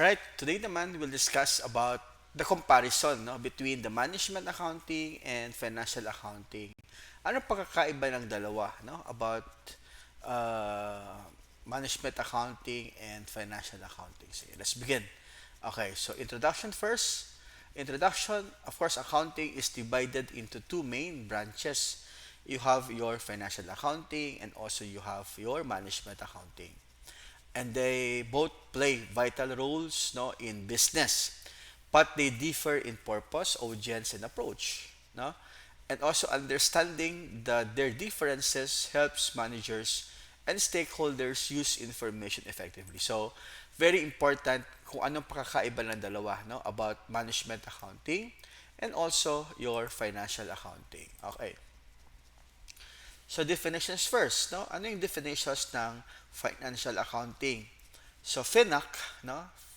Alright, today naman we'll discuss about the comparison between the management accounting and financial accounting. Ano pagkakaiba ng dalawa about uh, management accounting and financial accounting? So let's begin. Okay, so introduction first. Introduction, of course, accounting is divided into two main branches. You have your financial accounting and also you have your management accounting, and they both play vital roles in business, but they differ in purpose, audience, and approach. And also understanding their differences helps managers and stakeholders use information effectively. So, very important kung anong pakakaiba ng dalawa about management accounting and also your financial accounting. Okay. So definitions first, Ano yung definitions ng financial accounting? So FINAC,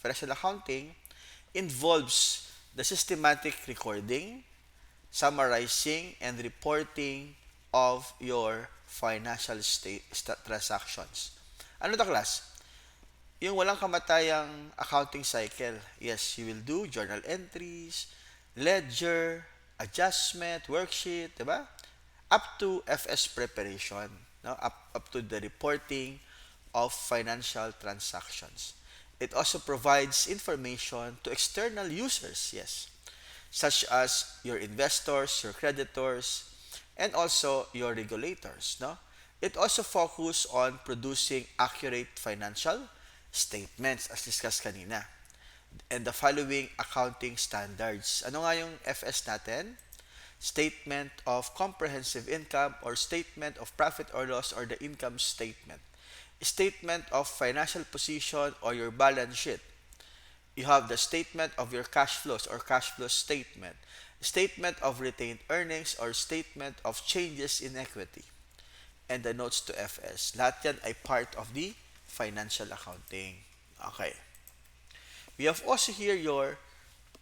Financial accounting involves the systematic recording, summarizing, and reporting of your financial transactions. Ano to, class? Yung walang kamatayang accounting cycle. Yes, you will do journal entries, ledger, adjustment, worksheet, diba? Up to FS preparation, up to the reporting of financial transactions. It also provides information to external users, yes, such as your investors, your creditors, and also your regulators. It also focuses on producing accurate financial statements as discussed kanina. And the following accounting standards. Ano nga yung FS natin? Statement of comprehensive income or statement of profit or loss or the income statement. Statement of financial position or your balance sheet. You have the statement of your cash flows or cash flow statement. Statement of retained earnings or statement of changes in equity. And the notes to FS. Lahat yan ay part of the financial accounting. Okay. We have also here your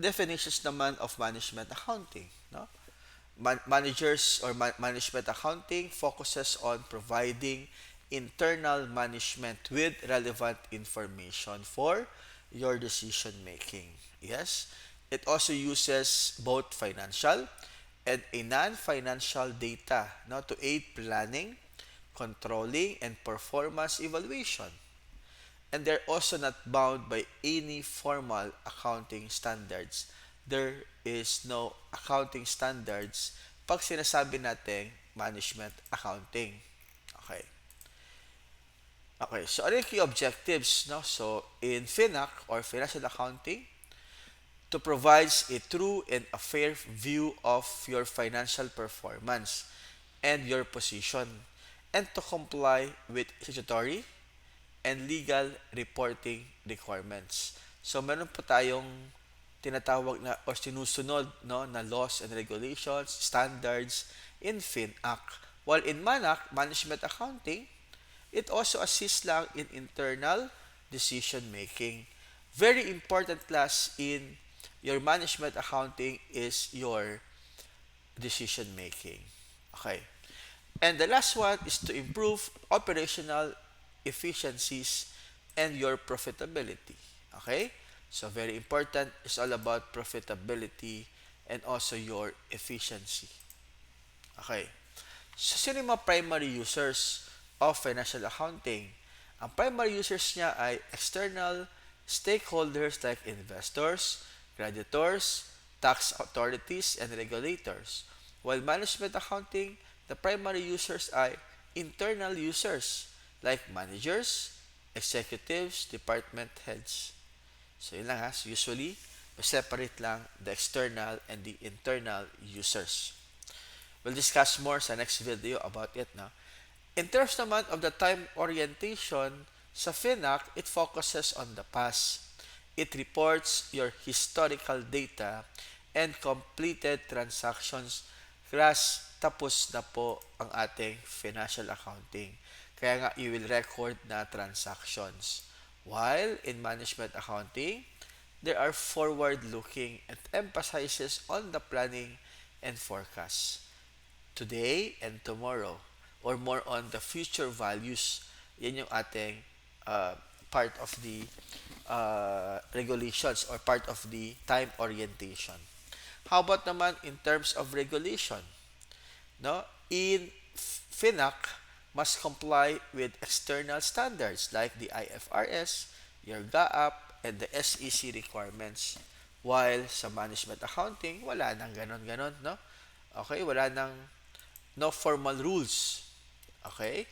definitions naman of management accounting. Managers or management accounting focuses on providing internal management with relevant information for your decision making. Yes, it also uses both financial and a non-financial data to aid planning, controlling, and performance evaluation. And they're also not bound by any formal accounting standards. There is no accounting standards pag sinasabi natin management accounting. Okay. Okay, so ano yung key objectives? So, in FINAC or Financial Accounting, to provide a true and a fair view of your financial performance and your position, and to comply with statutory and legal reporting requirements. So, meron po tayong tinatawag na or sinusunod na laws and regulations, standards in FINAC. While in MANAC, Management Accounting, it also assists lang in internal decision making. Very important, class, in your management accounting is your decision making. Okay. And the last one is to improve operational efficiencies and your profitability. Okay? So very important, it's all about profitability and also your efficiency. Okay. So sino yung mga primary users of financial accounting? Ang primary users niya ay external stakeholders like investors, creditors, tax authorities, and regulators. While management accounting, the primary users ay internal users like managers, executives, department heads. So yun lang ha. So usually, separate lang the external and the internal users. We'll discuss more sa next video about it. In terms naman of the time orientation, sa FINAC, it focuses on the past. It reports your historical data and completed transactions. Class, tapos na po ang ating financial accounting. Kaya nga, you will record na transactions. While in management accounting, there are forward-looking and emphasizes on the planning and forecast. Today and tomorrow, or more on the future values. Yan yung ating part of the regulations or part of the time orientation. How about naman in terms of regulation? No? In FINAC, must comply with external standards like the IFRS, your GAAP, and the SEC requirements. While sa management accounting, wala nang ganon-ganon, no? Okay, wala nang no formal rules. Okay?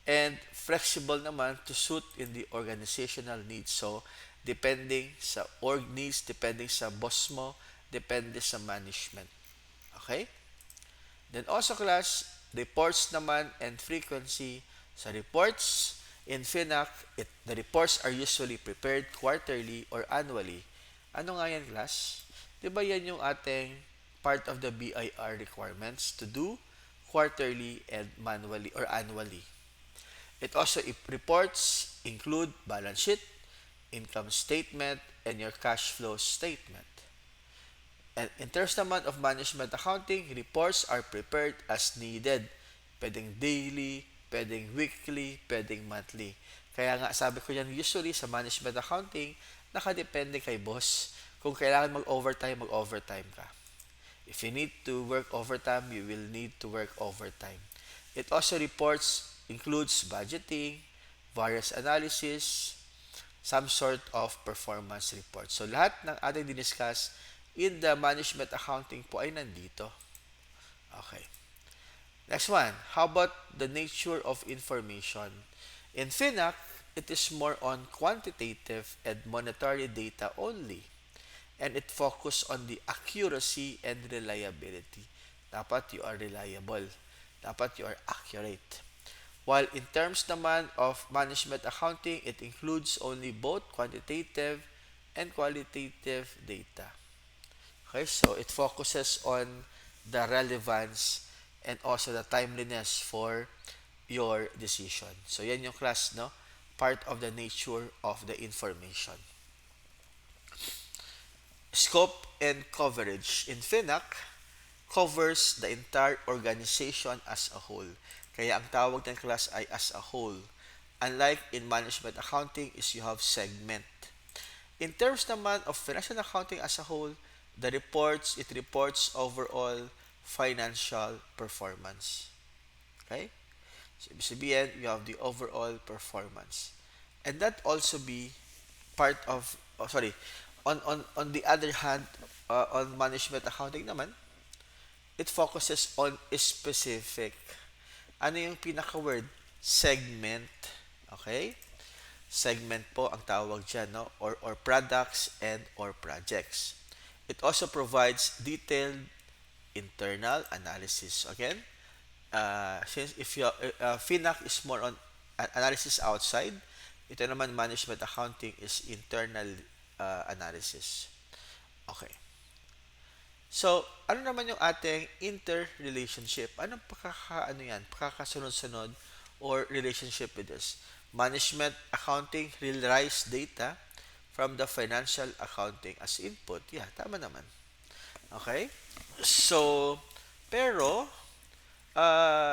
And flexible naman to suit in the organizational needs. So, depending sa org needs, depending sa boss mo, depende sa management. Okay? Then also class, reports naman and frequency. Sa reports, in FINAC, the reports are usually prepared quarterly or annually. Ano nga yan class? Di ba yan yung ating part of the BIR requirements to do quarterly and manually or annually. It also reports include balance sheet, income statement, and your cash flow statement. And in terms naman of management accounting, reports are prepared as needed. Pwedeng daily, pwedeng weekly, pwedeng monthly. Kaya nga sabi ko yan, usually sa management accounting, nakadepende kay boss. Kung kailangan mag-overtime, mag-overtime ka. If you need to work overtime, you will need to work overtime. It also reports includes budgeting, various analysis, some sort of performance report. So lahat ng ating diniscuss in the management accounting po ay nandito. Okay. Next one, how about the nature of information? In FINAC, it is more on quantitative and monetary data only. And it focus on the accuracy and reliability. Dapat you are reliable. Dapat you are accurate. While in terms naman of management accounting, it includes only both quantitative and qualitative data. Okay, so it focuses on the relevance and also the timeliness for your decision. So yan yung class, no? Part of the nature of the information. Scope and coverage. In FINAC, covers the entire organization as a whole. Kaya ang tawag ng class ay as a whole. Unlike in management accounting is you have segment. In terms naman of financial accounting as a whole, it reports overall financial performance. Okay? So, ibig sabihin, you have the overall performance. And that also be part of, on the other hand, on management accounting naman, it focuses on specific. Ano yung pinaka-word? Segment. Okay? Segment po ang tawag dyan, no? Or products and or projects. It also provides detailed internal analysis. Again, since if you FINAC is more on analysis outside, ito naman management accounting is internal analysis. Okay. So, ano naman yung ating interrelationship? Anong pakakasunod-sunod or relationship with this? Management accounting relies data from the financial accounting as input. Yeah, tama naman. Okay? So, pero,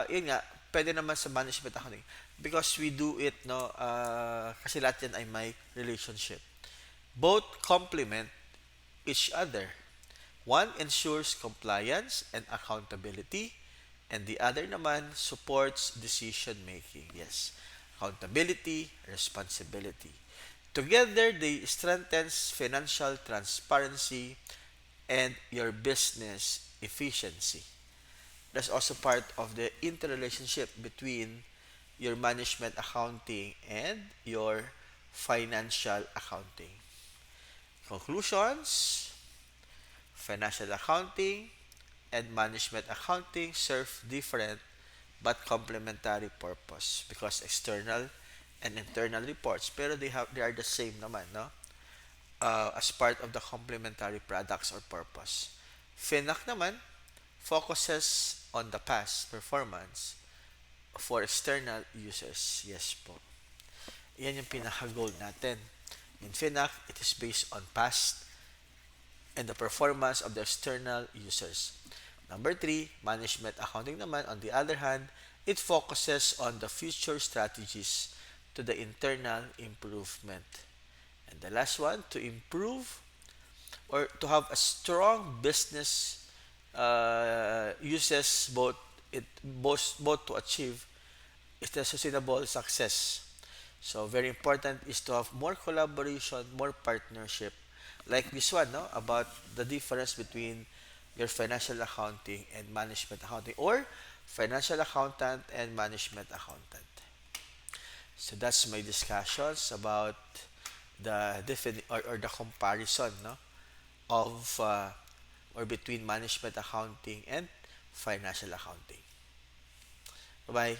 yun nga, pwede naman sa management accounting. Because we do it, no, kasi lahat yan ay may relationship. Both complement each other. One ensures compliance and accountability, and the other naman supports decision making. Yes, accountability, responsibility. Together, they strengthens financial transparency and your business efficiency. That's also part of the interrelationship between your management accounting and your financial accounting. Conclusions: financial accounting and management accounting serve different but complementary purpose because external and internal reports, pero they are the same naman, no? As part of the complementary products or purpose. FINAC naman focuses on the past performance for external users. Yes po. Yan yung pinaka-goal natin. In FINAC, it is based on past and the performance of the external users. Number 3, management accounting naman, on the other hand, it focuses on the future strategies to the internal improvement. And the last one, to improve or to have a strong business uses both to achieve is the sustainable success. So very important is to have more collaboration, more partnership, like this one, no, about the difference between your financial accounting and management accounting, or financial accountant and management accountant. So that's my discussions about the or the comparison, no, of or between management accounting and financial accounting. Bye bye.